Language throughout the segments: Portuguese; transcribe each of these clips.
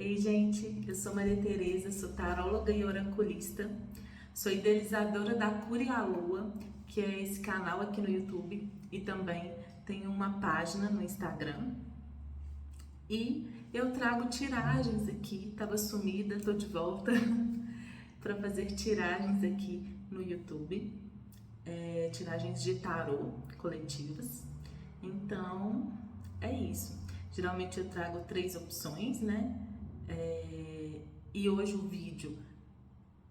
Ei, gente, eu sou Maria Tereza, sou taróloga e oraculista, sou idealizadora da Cura e a Lua, que é esse canal aqui no YouTube, e também tenho uma página no Instagram. E eu trago tiragens aqui, tava sumida, tô de volta para fazer tiragens aqui no YouTube, tiragens de tarô coletivas. Então, é isso. Geralmente eu trago 3 opções, né? E hoje o vídeo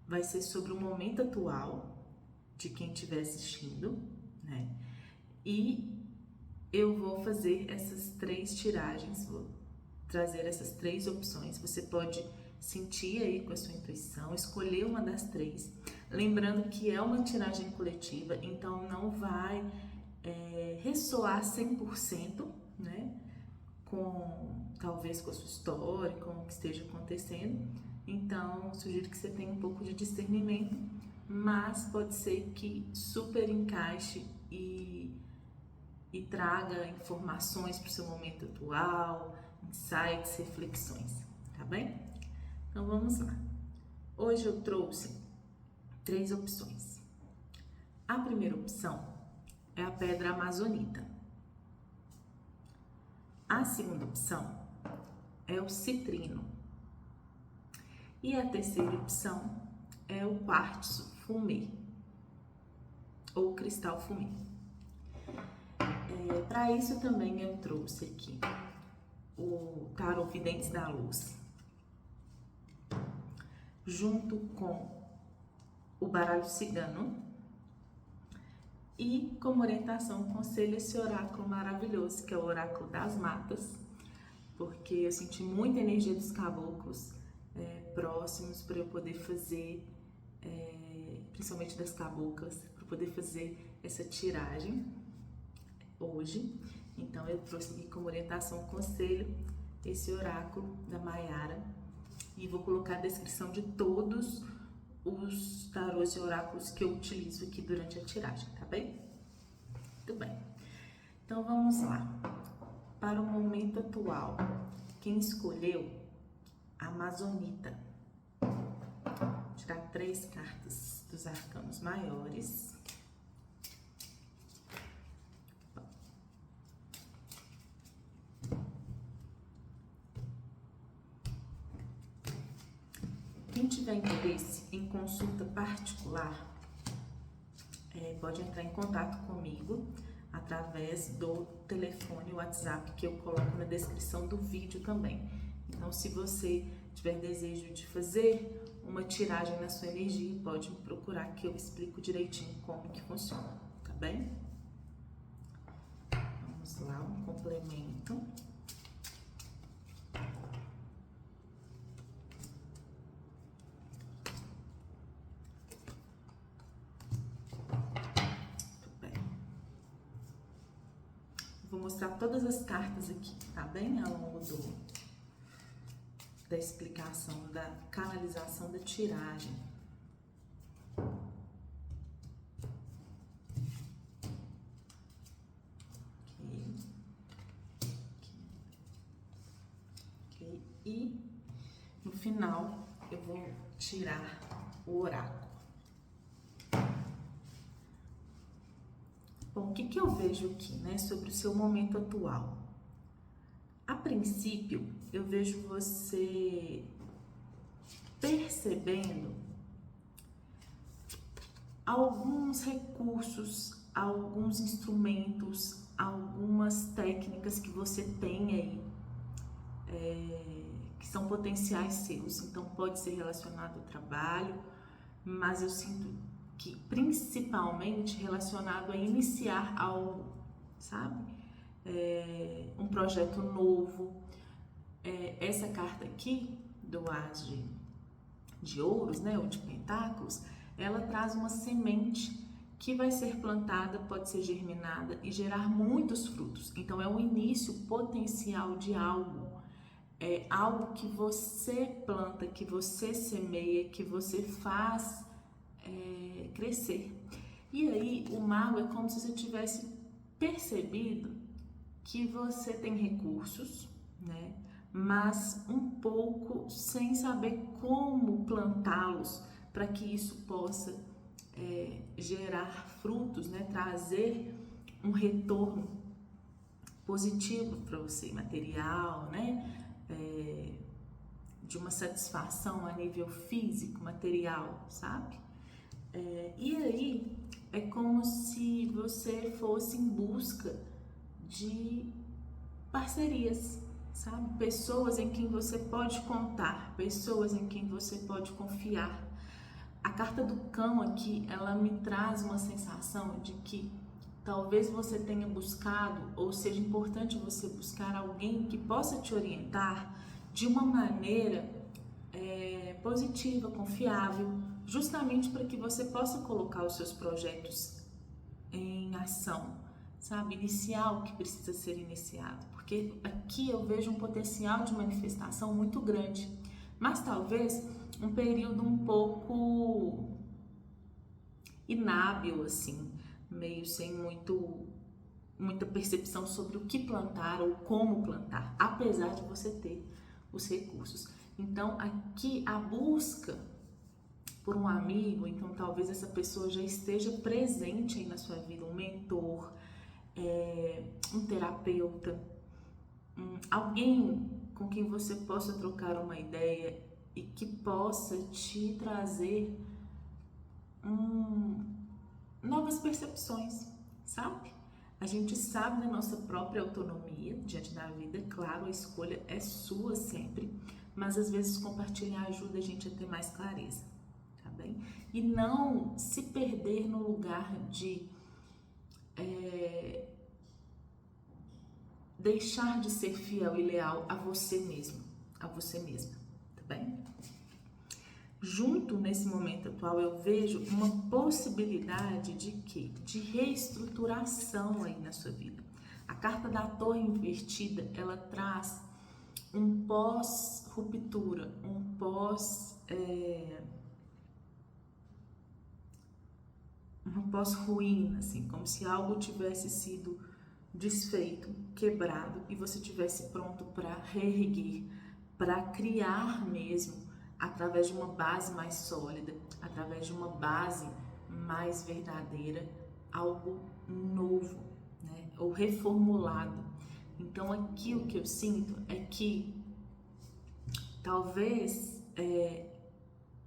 vai ser sobre o momento atual de quem estiver assistindo, né? E eu vou fazer essas 3 tiragens, vou trazer essas 3 opções. Você pode sentir aí com a sua intuição, escolher uma das 3. Lembrando que é uma tiragem coletiva, então não vai ressoar 100%, né? Talvez com a sua história, com o que esteja acontecendo. Então, sugiro que você tenha um pouco de discernimento, mas pode ser que super encaixe e traga informações para o seu momento atual, insights, reflexões, tá bem? Então vamos lá. Hoje eu trouxe 3 opções. A primeira opção é a pedra amazonita. A segunda opção é o citrino. E a terceira opção é o quartzo fumê, ou cristal fumê. Para isso também eu trouxe aqui o tarô Videntes da Luz, junto com o baralho cigano, e como orientação conselho esse oráculo maravilhoso, que é o oráculo das matas, porque eu senti muita energia dos caboclos próximos para eu poder fazer, principalmente das caboclas, para poder fazer essa tiragem hoje. Então eu trouxe aqui como orientação conselho esse oráculo da Maiara, e vou colocar a descrição de todos os tarôs e oráculos que eu utilizo aqui durante a tiragem, tá bem? Muito bem. Então vamos lá. Para o momento atual, quem escolheu a Amazonita. Vou tirar 3 cartas dos arcanos maiores. Quem tiver interesse em consulta particular, pode entrar em contato comigo através do telefone WhatsApp que eu coloco na descrição do vídeo também. Então, se você tiver desejo de fazer uma tiragem na sua energia, pode me procurar que eu explico direitinho como que funciona, tá bem? Vamos lá, um complemento. Vou mostrar todas as cartas aqui, tá bem? Ao longo da explicação, da canalização da tiragem. Ok. E no final eu vou tirar o oráculo. Bom, o que eu vejo aqui, né, sobre o seu momento atual? A princípio, eu vejo você percebendo alguns recursos, alguns instrumentos, algumas técnicas que você tem aí, que são potenciais seus. Então, pode ser relacionado ao trabalho, mas eu sinto que principalmente relacionado a iniciar algo, sabe? Um projeto novo. Essa carta aqui, do As de Ouros, né, ou de Pentáculos, ela traz uma semente que vai ser plantada, pode ser germinada e gerar muitos frutos. Então, é um início potencial de algo. É algo que você planta, que você semeia, que você faz crescer. E aí, o mago é como se você tivesse percebido que você tem recursos, né, mas um pouco sem saber como plantá-los para que isso possa gerar frutos, né? Trazer um retorno positivo para você, material, né? De uma satisfação a nível físico, material, sabe? E aí é como se você fosse em busca de parcerias, sabe? Pessoas em quem você pode contar, pessoas em quem você pode confiar. A carta do cão aqui, ela me traz uma sensação de que talvez você tenha buscado, ou seja importante você buscar alguém que possa te orientar de uma maneira positiva, confiável, justamente para que você possa colocar os seus projetos em ação, sabe? Iniciar o que precisa ser iniciado, porque aqui eu vejo um potencial de manifestação muito grande, mas talvez um período um pouco inábil, assim, meio sem muita percepção sobre o que plantar ou como plantar, apesar de você ter os recursos. Então, aqui a busca por um amigo, então talvez essa pessoa já esteja presente aí na sua vida, um mentor, um terapeuta, alguém com quem você possa trocar uma ideia e que possa te trazer novas percepções, sabe? A gente sabe da nossa própria autonomia diante da vida, claro, a escolha é sua sempre, mas às vezes compartilhar ajuda a gente a ter mais clareza, tá bem? E não se perder no lugar de deixar de ser fiel e leal a você mesmo, a você mesma, tá bem? Junto nesse momento atual eu vejo uma possibilidade de quê? De reestruturação aí na sua vida. A carta da Torre invertida, ela traz um pós-ruptura, um pós-ruína, assim, como se algo tivesse sido desfeito, quebrado e você tivesse pronto para reerguer, para criar mesmo através de uma base mais sólida, através de uma base mais verdadeira, algo novo, né? Ou reformulado. Então aqui o que eu sinto é que talvez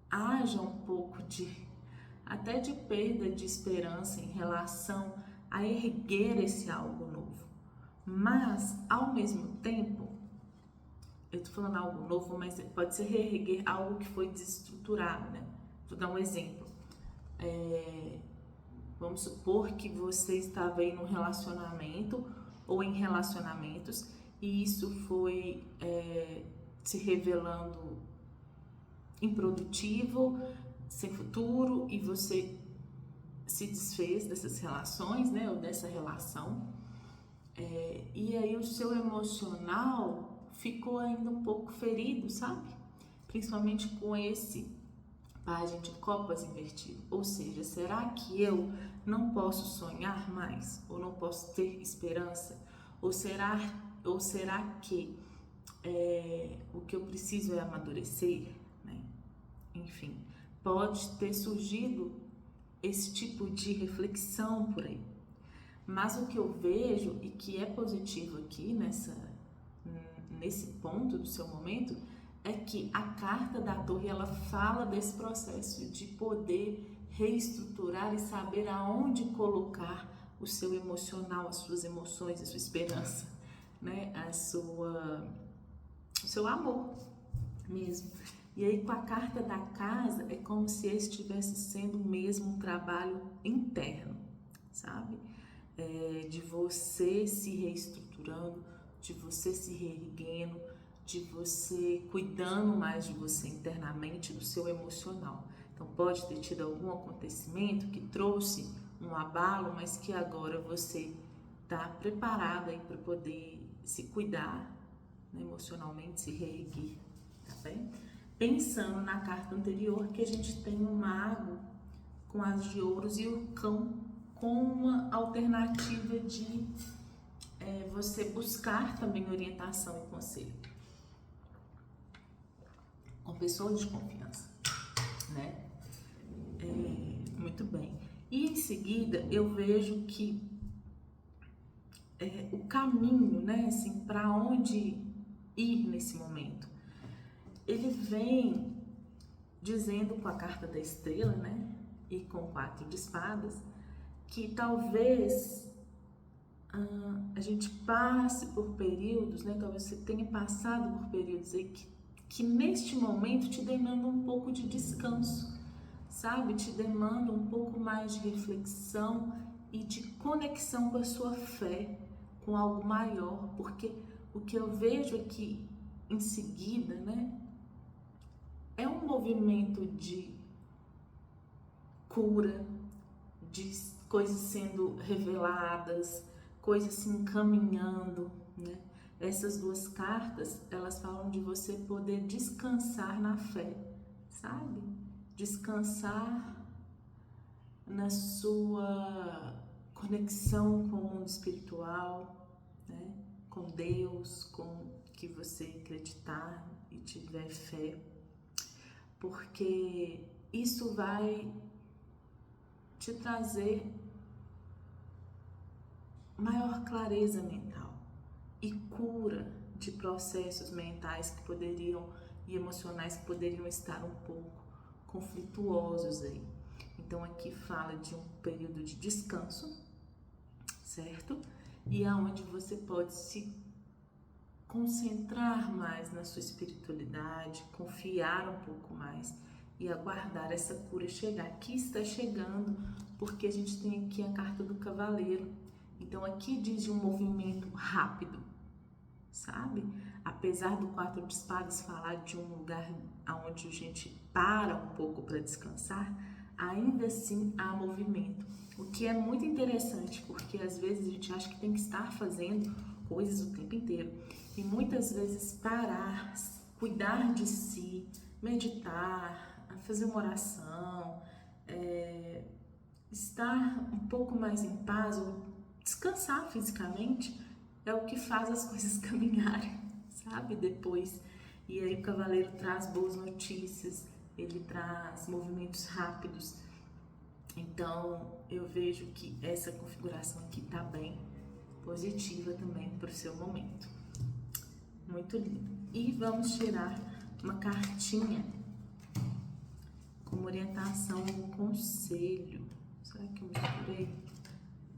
haja um pouco até de perda de esperança em relação a erguer esse algo novo, mas ao mesmo tempo, eu tô falando algo novo, mas pode ser reerguer algo que foi desestruturado, né? Vou dar um exemplo. Vamos supor que você estava aí num relacionamento ou em relacionamentos e isso foi se revelando improdutivo, sem futuro, e você se desfez dessas relações, né, ou dessa relação, e aí o seu emocional ficou ainda um pouco ferido, sabe? Principalmente com esse página de copas invertido. Ou seja, será que eu não posso sonhar mais? Ou não posso ter esperança? Ou será que o que eu preciso é amadurecer? Né? Enfim, pode ter surgido esse tipo de reflexão por aí. Mas o que eu vejo e que é positivo aqui nesse ponto do seu momento é que a carta da Torre, ela fala desse processo de poder reestruturar e saber aonde colocar o seu emocional, as suas emoções, a sua esperança, né? O seu amor mesmo. E aí com a carta da casa é como se esse estivesse sendo mesmo um trabalho interno, sabe? De você se reestruturando, de você se reerguendo, de você cuidando mais de você internamente, do seu emocional. Então pode ter tido algum acontecimento que trouxe um abalo, mas que agora você está preparada aí para poder se cuidar, né, emocionalmente, se reerguer, tá bem? Pensando na carta anterior que a gente tem o mago com as de ouros e o cão com uma alternativa de você buscar também orientação e conselho. pessoa de confiança, né? Muito bem. E em seguida eu vejo que o caminho, né, assim, para onde ir nesse momento, ele vem dizendo com a carta da estrela, né, e com o 4 de espadas, que talvez a gente passe por períodos, né, talvez você tenha passado por períodos aí que neste momento te demanda um pouco de descanso, sabe? Te demanda um pouco mais de reflexão e de conexão com a sua fé, com algo maior, porque o que eu vejo aqui em seguida, né, é um movimento de cura, de coisas sendo reveladas, coisas se encaminhando, né? Essas duas cartas, elas falam de você poder descansar na fé, sabe? Descansar na sua conexão com o mundo espiritual, né? Com Deus, com o que você acreditar e tiver fé, porque isso vai te trazer maior clareza mental e cura de processos mentais que poderiam e emocionais que poderiam estar um pouco conflituosos aí. Então aqui fala de um período de descanso, certo? E aonde você pode se concentrar mais na sua espiritualidade, confiar um pouco mais e aguardar essa cura chegar. Aqui está chegando, porque a gente tem aqui a carta do cavaleiro. Então aqui diz de um movimento rápido, sabe? Apesar do 4 de espadas falar de um lugar onde a gente para um pouco para descansar, ainda assim há movimento. O que é muito interessante, porque às vezes a gente acha que tem que estar fazendo coisas o tempo inteiro. E muitas vezes parar, cuidar de si, meditar, fazer uma oração, estar um pouco mais em paz, ou descansar fisicamente, é o que faz as coisas caminharem, sabe? Depois. E aí o cavaleiro traz boas notícias, ele traz movimentos rápidos. Então eu vejo que essa configuração aqui tá bem positiva também para o seu momento. Muito lindo. E vamos tirar uma cartinha como orientação, um conselho. Será que eu misturei?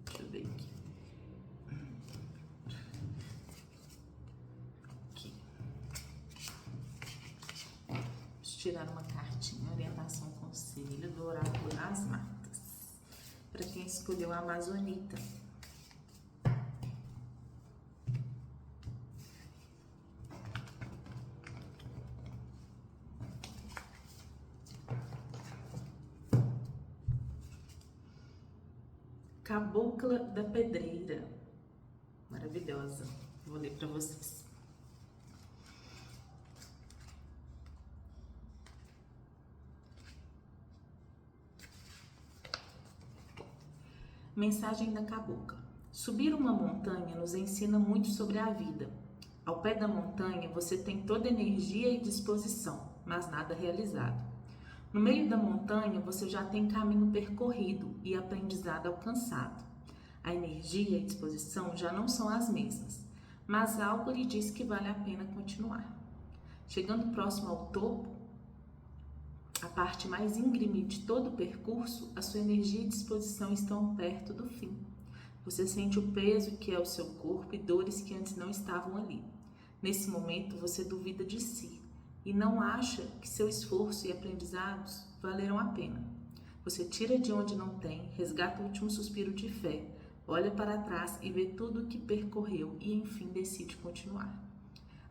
Deixa eu ver aqui. Vamos tirar uma cartinha, orientação, conselho do oráculo das matas. Para quem escolheu a Amazonita. Cabocla da Pedreira, maravilhosa, vou ler para vocês. Mensagem da cabocla. Subir uma montanha nos ensina muito sobre a vida. Ao pé da montanha você tem toda energia e disposição, mas nada realizado. No meio da montanha você já tem caminho percorrido e aprendizado alcançado. A energia e disposição já não são as mesmas, mas algo lhe diz que vale a pena continuar. Chegando próximo ao topo, a parte mais íngreme de todo o percurso, a sua energia e disposição estão perto do fim. Você sente o peso que é o seu corpo e dores que antes não estavam ali. Nesse momento você duvida de si e não acha que seu esforço e aprendizados valeram a pena. Você tira de onde não tem, resgata o último suspiro de fé, olha para trás e vê tudo o que percorreu e enfim decide continuar.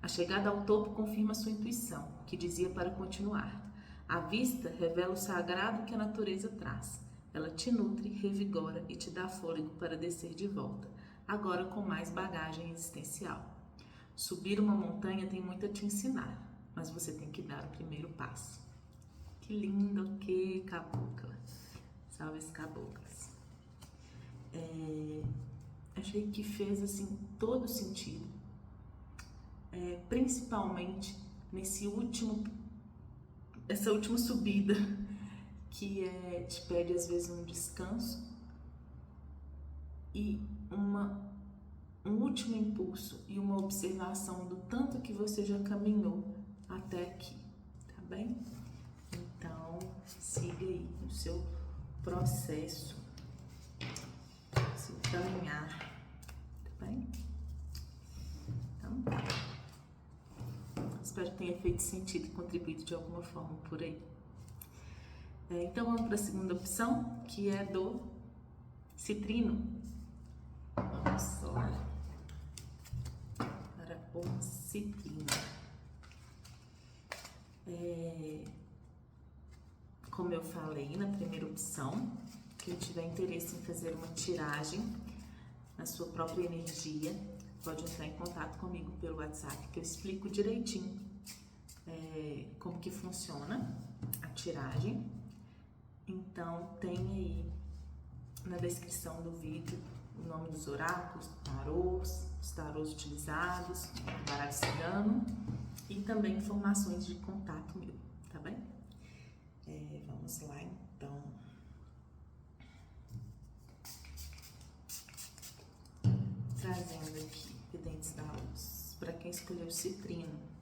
A chegada ao topo confirma sua intuição, que dizia para continuar. A vista revela o sagrado que a natureza traz. Ela te nutre, revigora e te dá fôlego para descer de volta, agora com mais bagagem existencial. Subir uma montanha tem muito a te ensinar, mas você tem que dar o primeiro passo. Que lindo, que cabocla. Salve as caboclas. Achei que fez assim todo sentido, principalmente nesse último essa última subida que te pede às vezes um descanso e um último impulso e uma observação do tanto que você já caminhou até aqui, tá bem? Então, siga aí o seu processo, seu caminhar, tá bem? Então, espero que tenha feito sentido e contribuído de alguma forma por aí. Então, vamos para a segunda opção, que é do citrino. Vamos lá para o citrino. Como eu falei na primeira opção, quem tiver interesse em fazer uma tiragem na sua própria energia, pode entrar em contato comigo pelo WhatsApp, que eu explico direitinho como que funciona a tiragem. Então, tem aí na descrição do vídeo o nome dos oráculos, os tarôs utilizados, o baralho cigano e também informações de contato meu, tá bem? Vamos lá, então. Trazendo aqui, videntes da luz, para quem escolheu o citrino.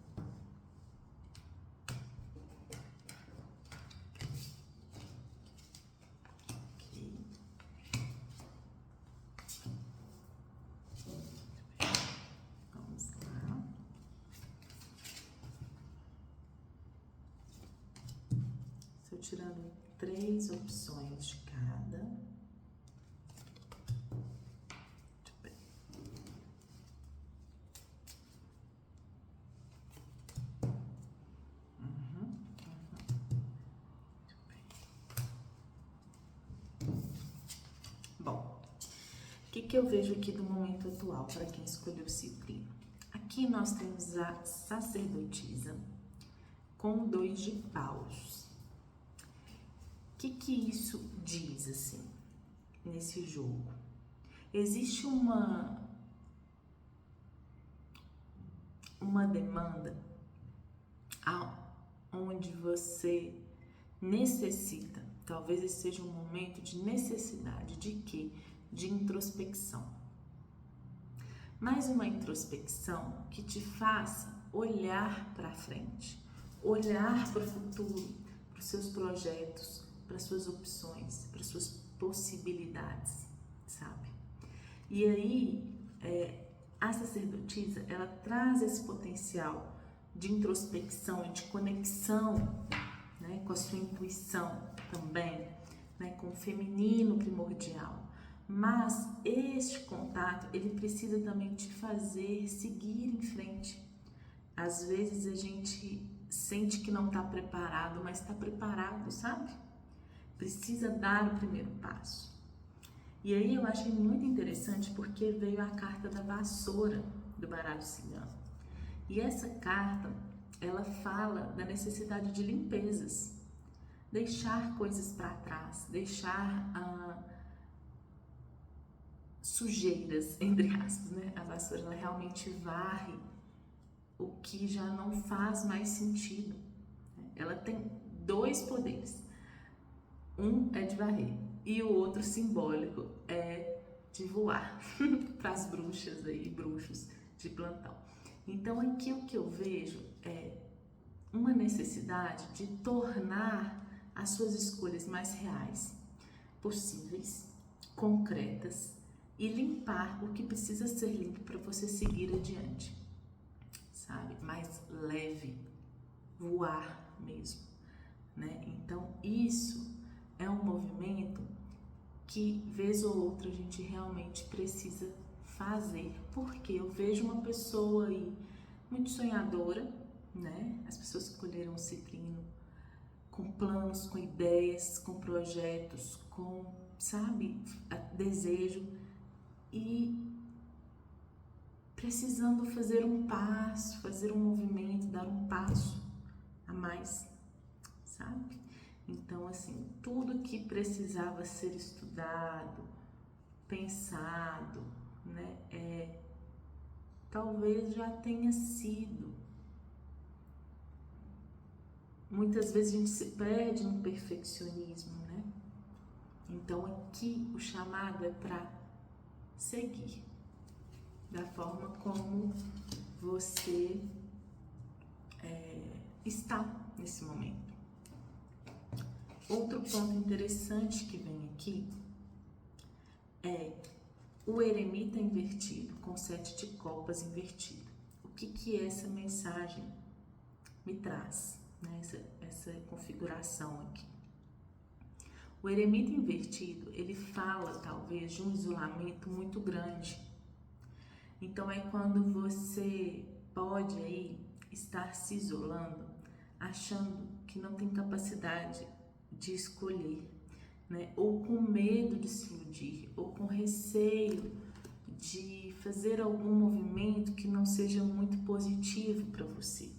Tirando 3 opções de cada. Muito bem. Muito bem. Bom, o que eu vejo aqui do momento atual para quem escolheu o citrino? Aqui nós temos a sacerdotisa com 2 de paus. O que isso diz, assim, nesse jogo? Existe uma demanda onde você necessita, talvez esse seja um momento de necessidade de quê? De introspecção. Mas uma introspecção que te faça olhar para frente, olhar para o futuro, para os seus projetos, para suas opções, para suas possibilidades, sabe? E aí, a sacerdotisa, ela traz esse potencial de introspecção e de conexão, né, com a sua intuição também, né, com o feminino primordial. Mas este contato, ele precisa também te fazer seguir em frente. Às vezes a gente sente que não está preparado, mas está preparado, sabe? Precisa dar o primeiro passo. E aí eu achei muito interessante porque veio a carta da vassoura do baralho cigano. E essa carta, ela fala da necessidade de limpezas, deixar coisas para trás, deixar sujeiras, entre aspas, né? A vassoura, ela realmente varre o que já não faz mais sentido. Ela tem 2 poderes. Um é de varrer e o outro simbólico é de voar para as bruxas aí, bruxos de plantão. Então aqui o que eu vejo é uma necessidade de tornar as suas escolhas mais reais, possíveis, concretas e limpar o que precisa ser limpo para você seguir adiante, sabe? Mais leve, voar mesmo, né? Então isso é um movimento que, vez ou outra, a gente realmente precisa fazer, porque eu vejo uma pessoa aí muito sonhadora, né? As pessoas que escolheram o citrino com planos, com ideias, com projetos, com, sabe, desejo e precisando fazer um passo, fazer um movimento, dar um passo a mais, sabe? Então, assim, tudo que precisava ser estudado, pensado, né, talvez já tenha sido, muitas vezes a gente se perde no perfeccionismo, né? Então aqui o chamado é para seguir da forma como você está nesse momento. Outro ponto interessante que vem aqui é o eremita invertido, com 7 de copas invertido. O que essa mensagem me traz, né? Essa configuração aqui. O eremita invertido, ele fala talvez de um isolamento muito grande. Então é quando você pode aí estar se isolando, achando que não tem capacidade de escolher, né? Ou com medo de se iludir, ou com receio de fazer algum movimento que não seja muito positivo para você.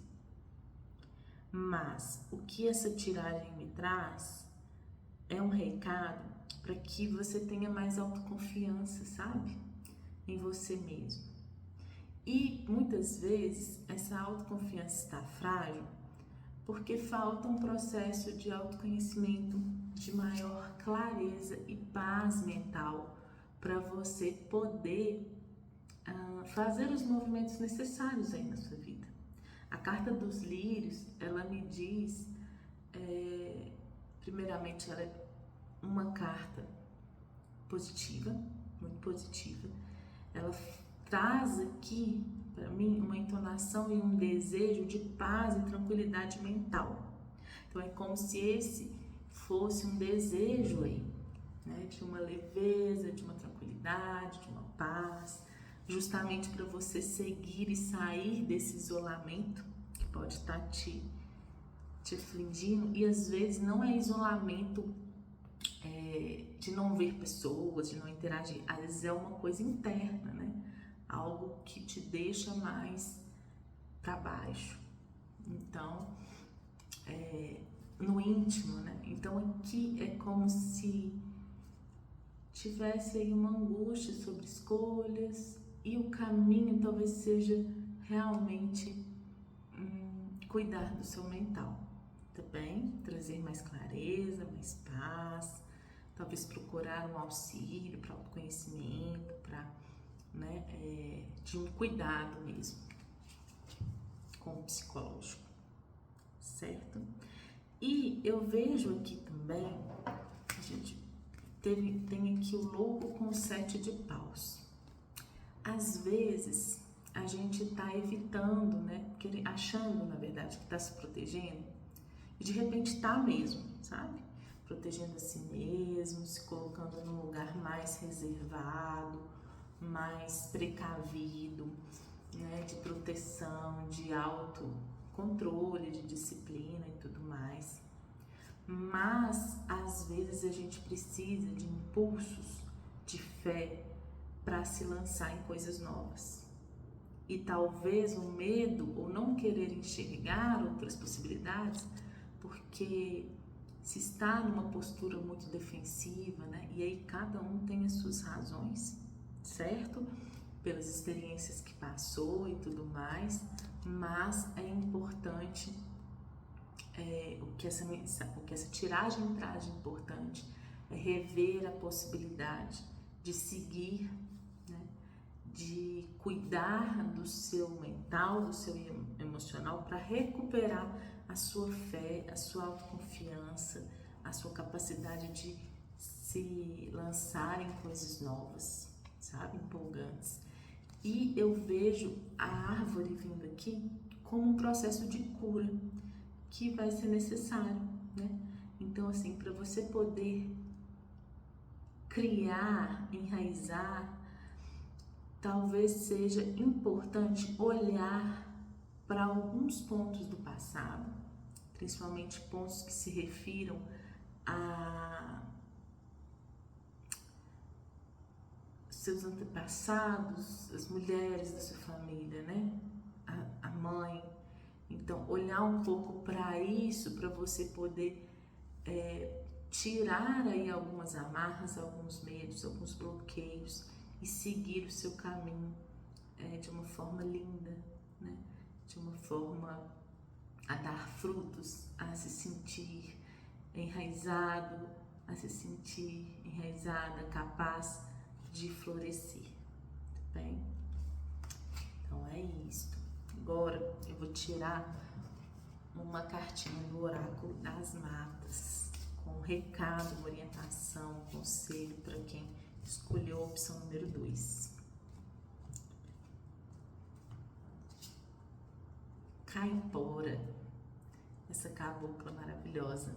Mas o que essa tiragem me traz é um recado para que você tenha mais autoconfiança, sabe? Em você mesmo. E muitas vezes essa autoconfiança está frágil porque falta um processo de autoconhecimento, de maior clareza e paz mental para você poder fazer os movimentos necessários aí na sua vida. A carta dos lírios, ela me diz, primeiramente, ela é uma carta positiva, muito positiva. Ela traz aqui para mim uma entonação e um desejo de paz e tranquilidade mental. Então é como se esse fosse um desejo aí, né, de uma leveza, de uma tranquilidade, de uma paz, justamente para você seguir e sair desse isolamento que pode estar te afligindo. E às vezes não é isolamento de não ver pessoas, de não interagir, às vezes é uma coisa interna, né? Algo que te deixa mais para baixo. Então, no íntimo, né? Então aqui é como se tivesse aí uma angústia sobre escolhas e o caminho talvez seja realmente cuidar do seu mental, tá bem? Trazer mais clareza, mais paz, talvez procurar um auxílio para autoconhecimento, para, né, de um cuidado mesmo com o psicológico, certo? E eu vejo aqui também, gente, tem aqui o louco com 7 de paus. Às vezes a gente está evitando, né, achando na verdade que está se protegendo e de repente está mesmo, sabe? Protegendo a si mesmo, se colocando num lugar mais reservado, mais precavido, né, de proteção, de autocontrole, de disciplina e tudo mais. Mas às vezes a gente precisa de impulsos de fé para se lançar em coisas novas. E talvez o medo ou não querer enxergar outras possibilidades, porque se está numa postura muito defensiva, né? E aí cada um tem as suas razões, certo? Pelas experiências que passou e tudo mais, mas é importante, o que essa tiragem traz de importante é rever a possibilidade de seguir, né? De cuidar do seu mental, do seu emocional, para recuperar a sua fé, a sua autoconfiança, a sua capacidade de se lançar em coisas novas, sabe, empolgantes. E eu vejo a árvore vindo aqui como um processo de cura que vai ser necessário, né? Então, assim, para você poder criar, enraizar, talvez seja importante olhar para alguns pontos do passado, principalmente pontos que se refiram a seus antepassados, as mulheres da sua família, né? A mãe. Então, olhar um pouco para isso, para você poder tirar aí algumas amarras, alguns medos, alguns bloqueios e seguir o seu caminho de uma forma linda, né? De uma forma a dar frutos, a se enraizado, a se sentir enraizada, capaz de florescer, tá bem? Então é isso. Agora eu vou tirar uma cartinha do oráculo das matas, com um recado, uma orientação, um conselho para quem escolheu a opção número 2. Caipora, essa cabocla maravilhosa,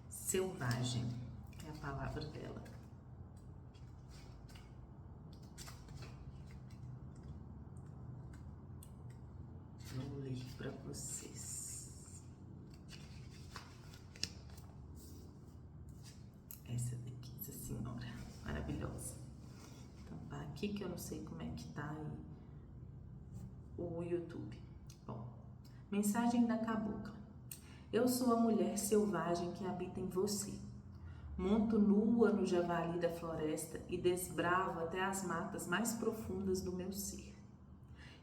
selvagem, é a palavra dela. Vou ler para vocês. Essa daqui, essa senhora maravilhosa. Então tá aqui que eu não sei como é que tá aí o YouTube. Bom, mensagem da cabocla. Eu sou a mulher selvagem que habita em você. Monto nua no javali da floresta e desbravo até as matas mais profundas do meu ser.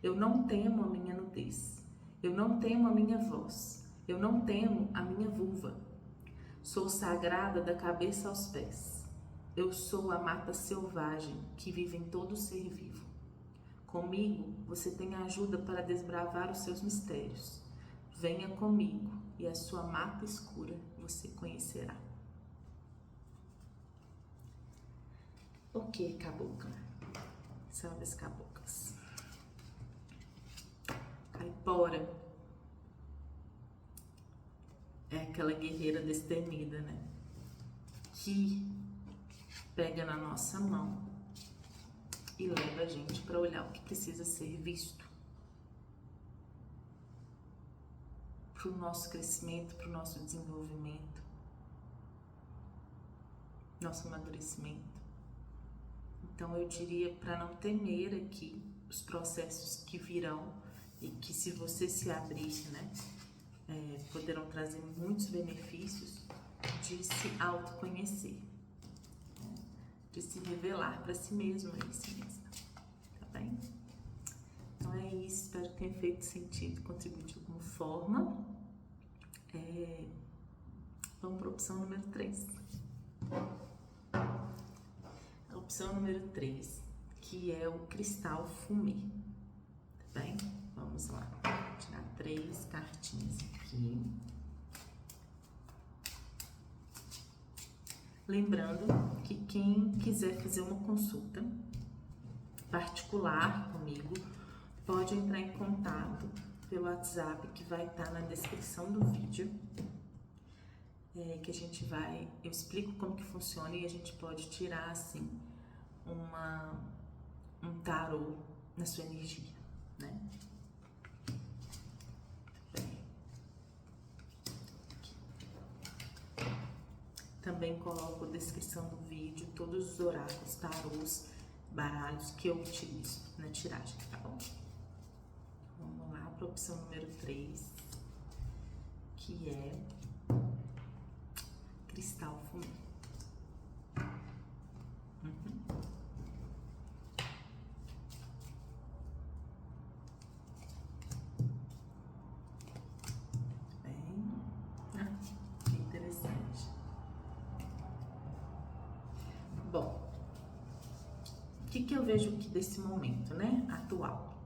Eu não temo a minha nudez. Eu não temo a minha voz. Eu não temo a minha vulva. Sou sagrada da cabeça aos pés. Eu sou a mata selvagem que vive em todo ser vivo. Comigo você tem ajuda para desbravar os seus mistérios. Venha comigo e a sua mata escura você conhecerá. Ok, cabocla. Salve as caboclas. Caipora é aquela guerreira destemida, né? Que pega na nossa mão e leva a gente para olhar o que precisa ser visto. Para o nosso crescimento, para o nosso desenvolvimento, nosso amadurecimento. Então eu diria para não temer aqui os processos que virão e que, se você se abrir, né, poderão trazer muitos benefícios de se autoconhecer, né, de se revelar para si mesmo e si mesma, tá bem? Então é isso, espero que tenha feito sentido, contribuído de alguma forma. Vamos para a opção número 3. A opção número 3, que é o cristal fumê, tá bem? Vamos lá, vou tirar 3 cartinhas aqui. Lembrando que quem quiser fazer uma consulta particular comigo, pode entrar em contato pelo WhatsApp que vai estar na descrição do vídeo, que a gente vai, eu explico como que funciona e a gente pode tirar assim um tarô na sua energia, né? Também coloco na descrição do vídeo todos os oráculos, tarôs, baralhos que eu utilizo na tiragem, tá bom? Vamos lá para a opção número 3, que é cristal fumê. Que interessante. Bom, o que eu vejo aqui desse momento, né, atual?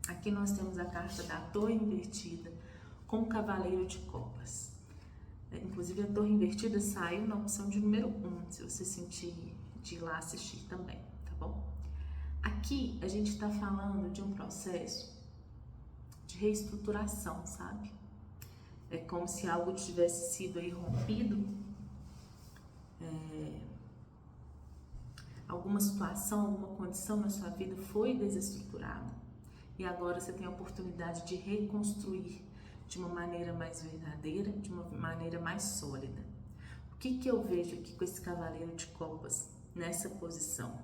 Aqui nós temos a carta da Torre Invertida com o Cavaleiro de Copas. Inclusive a Torre Invertida saiu na opção de número 1, se você sentir de ir lá assistir também, tá bom? Aqui a gente está falando de um processo de reestruturação, sabe? É como se algo tivesse sido aí rompido, alguma situação, alguma condição na sua vida foi desestruturada e agora você tem a oportunidade de reconstruir de uma maneira mais verdadeira, de uma maneira mais sólida. O que eu vejo aqui com esse Cavaleiro de Copas nessa posição?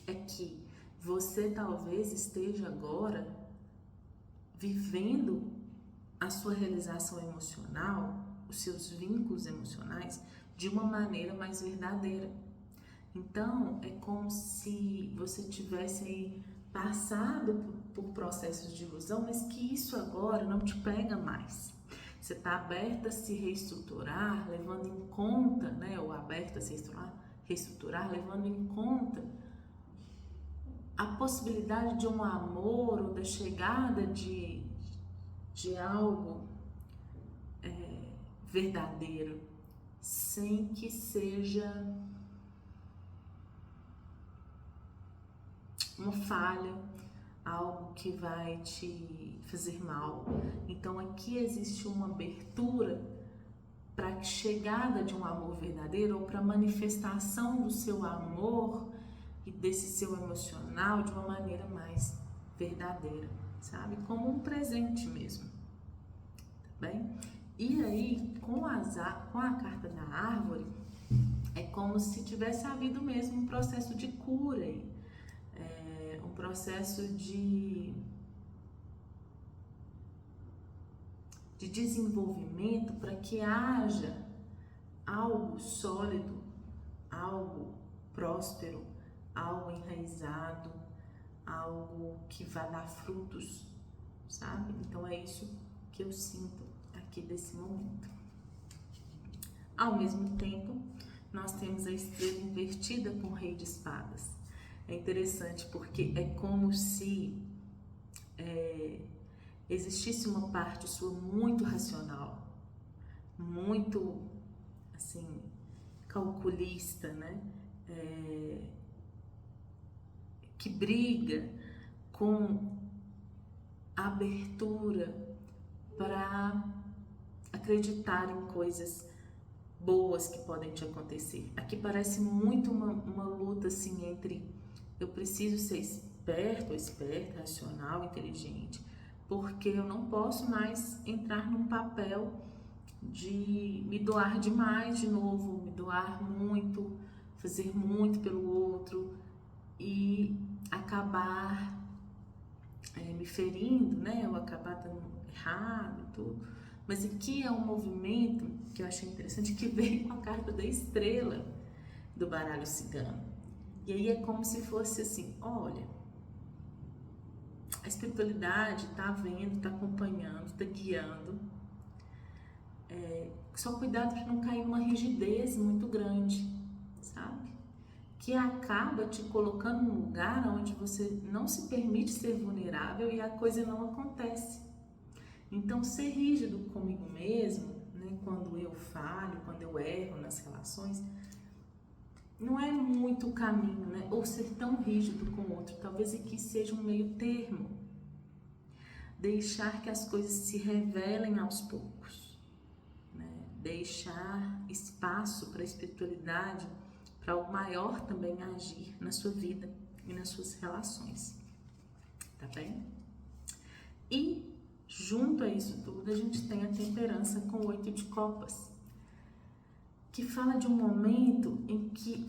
É que você talvez esteja agora vivendo a sua realização emocional, os seus vínculos emocionais de uma maneira mais verdadeira. Então, é como se você tivesse aí passado por processos de ilusão, mas que isso agora não te pega mais. Você está aberta a se reestruturar, levando em conta, né, ou aberta a se reestruturar, levando em conta a possibilidade de um amor ou da chegada de algo verdadeiro, sem que seja uma falha, algo que vai te fazer mal. Então aqui existe uma abertura para a chegada de um amor verdadeiro ou para a manifestação do seu amor e desse seu emocional de uma maneira mais verdadeira, sabe? Como um presente mesmo, tá bem? E aí, com a carta da árvore, é como se tivesse havido mesmo um processo de cura aí. Um processo de desenvolvimento para que haja algo sólido, algo próspero, algo enraizado, algo que vai dar frutos, sabe? Então é isso que eu sinto aqui desse momento. Ao mesmo tempo, nós temos a estrela invertida com o rei de espadas. É interessante porque é como se existisse uma parte sua muito racional, muito, assim, calculista, né? Que briga com a abertura para acreditar em coisas boas que podem te acontecer. Aqui parece muito uma luta assim entre eu preciso ser esperto, esperta, racional, inteligente, porque eu não posso mais entrar num papel de me doar demais de novo, me doar muito, fazer muito pelo outro e acabar me ferindo, né? Ou acabar dando errado e tudo. Mas aqui é um movimento que eu achei interessante, que veio com a carta da estrela do baralho cigano. E aí é como se fosse assim, olha, a espiritualidade está vendo, está acompanhando, está guiando. Só cuidado para não cair numa rigidez muito grande, sabe? Que acaba te colocando num lugar onde você não se permite ser vulnerável e a coisa não acontece. Então, ser rígido comigo mesmo, né, quando eu falho, quando eu erro nas relações, não é muito o caminho, né? Ou ser tão rígido com o outro. Talvez aqui seja um meio termo. Deixar que as coisas se revelem aos poucos, né? Deixar espaço para a espiritualidade, para o maior também agir na sua vida e nas suas relações, tá bem? E junto a isso tudo, a gente tem a temperança com o 8 de copas, que fala de um momento em que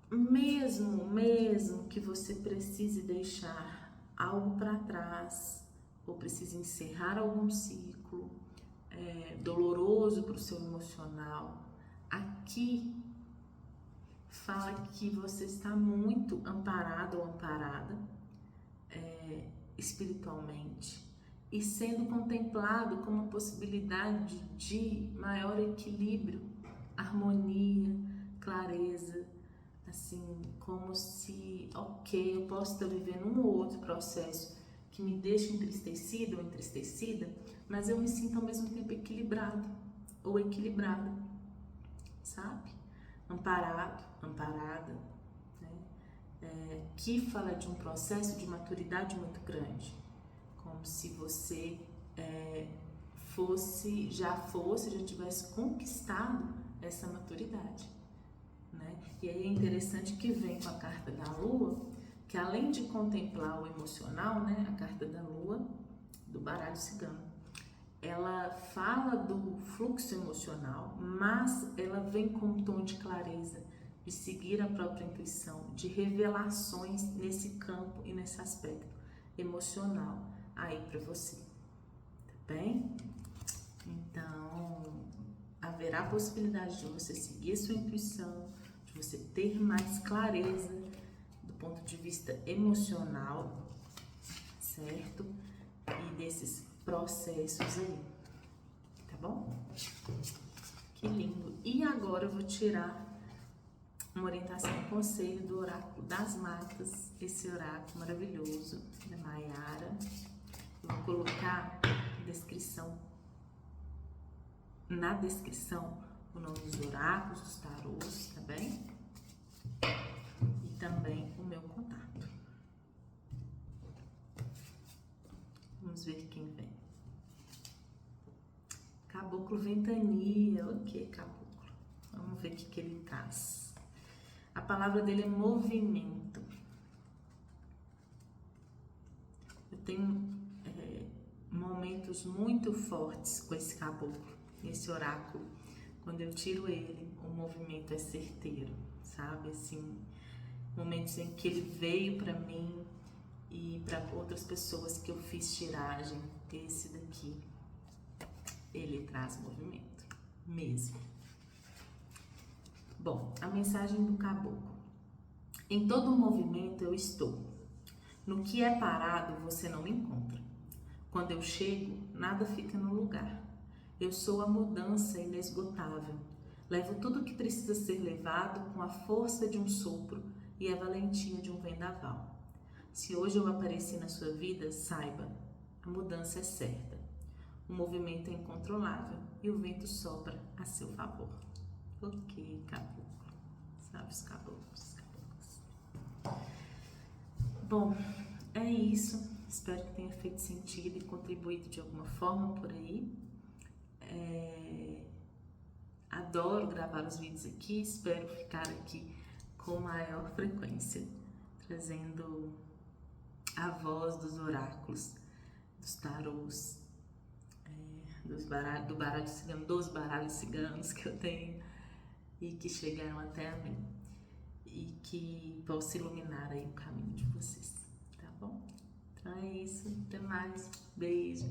mesmo que você precise deixar algo para trás, ou precise encerrar algum ciclo doloroso para o seu emocional, aqui fala que você está muito amparado ou amparada espiritualmente e sendo contemplado como uma possibilidade de maior equilíbrio, harmonia, clareza, assim, como se, ok, eu posso estar vivendo um ou outro processo que me deixa entristecido ou entristecida, mas eu me sinto ao mesmo tempo equilibrado ou equilibrada, sabe? Amparado, amparada, né? Que fala de um processo de maturidade muito grande, como se você já tivesse conquistado essa maturidade, né? E aí é interessante que vem com a carta da lua, que além de contemplar o emocional, né, a carta da lua do baralho cigano, ela fala do fluxo emocional, mas ela vem com um tom de clareza, de seguir a própria intuição, de revelações nesse campo e nesse aspecto emocional aí para você, tá bem? Então, haverá a possibilidade de você seguir a sua intuição, de você ter mais clareza do ponto de vista emocional, certo? E desses processos aí, Que lindo! E agora eu vou tirar uma orientação, um conselho do Oráculo das Matas, esse oráculo maravilhoso da Maiara. Eu vou colocar na descrição o nome dos oráculos, dos tarôs, tá bem? E também o meu contato. Vamos ver quem vem. Caboclo Ventania, ok, Caboclo. Vamos ver o que ele traz. A palavra dele é movimento. Eu tenho momentos muito fortes com esse caboclo, esse oráculo. Quando eu tiro ele, o movimento é certeiro, sabe? Assim, momentos em que ele veio para mim e para outras pessoas que eu fiz tiragem. Esse daqui, ele traz movimento mesmo. Bom, a mensagem do caboclo. Em todo movimento eu estou. No que é parado, você não me encontra. Quando eu chego, nada fica no lugar. Eu sou a mudança inesgotável. Levo tudo o que precisa ser levado com a força de um sopro e a valentia de um vendaval. Se hoje eu apareci na sua vida, saiba, a mudança é certa. O movimento é incontrolável e o vento sopra a seu favor. Ok, caboclo. Sabe os caboclos, caboclos. Bom, é isso. Espero que tenha feito sentido e contribuído de alguma forma por aí. Adoro gravar os vídeos aqui, espero ficar aqui com maior frequência, trazendo a voz dos oráculos, dos tarôs, dos baralhos ciganos que eu tenho e que chegaram até a mim e que possa iluminar aí o caminho de vocês, tá bom? Então é isso, até mais, beijo!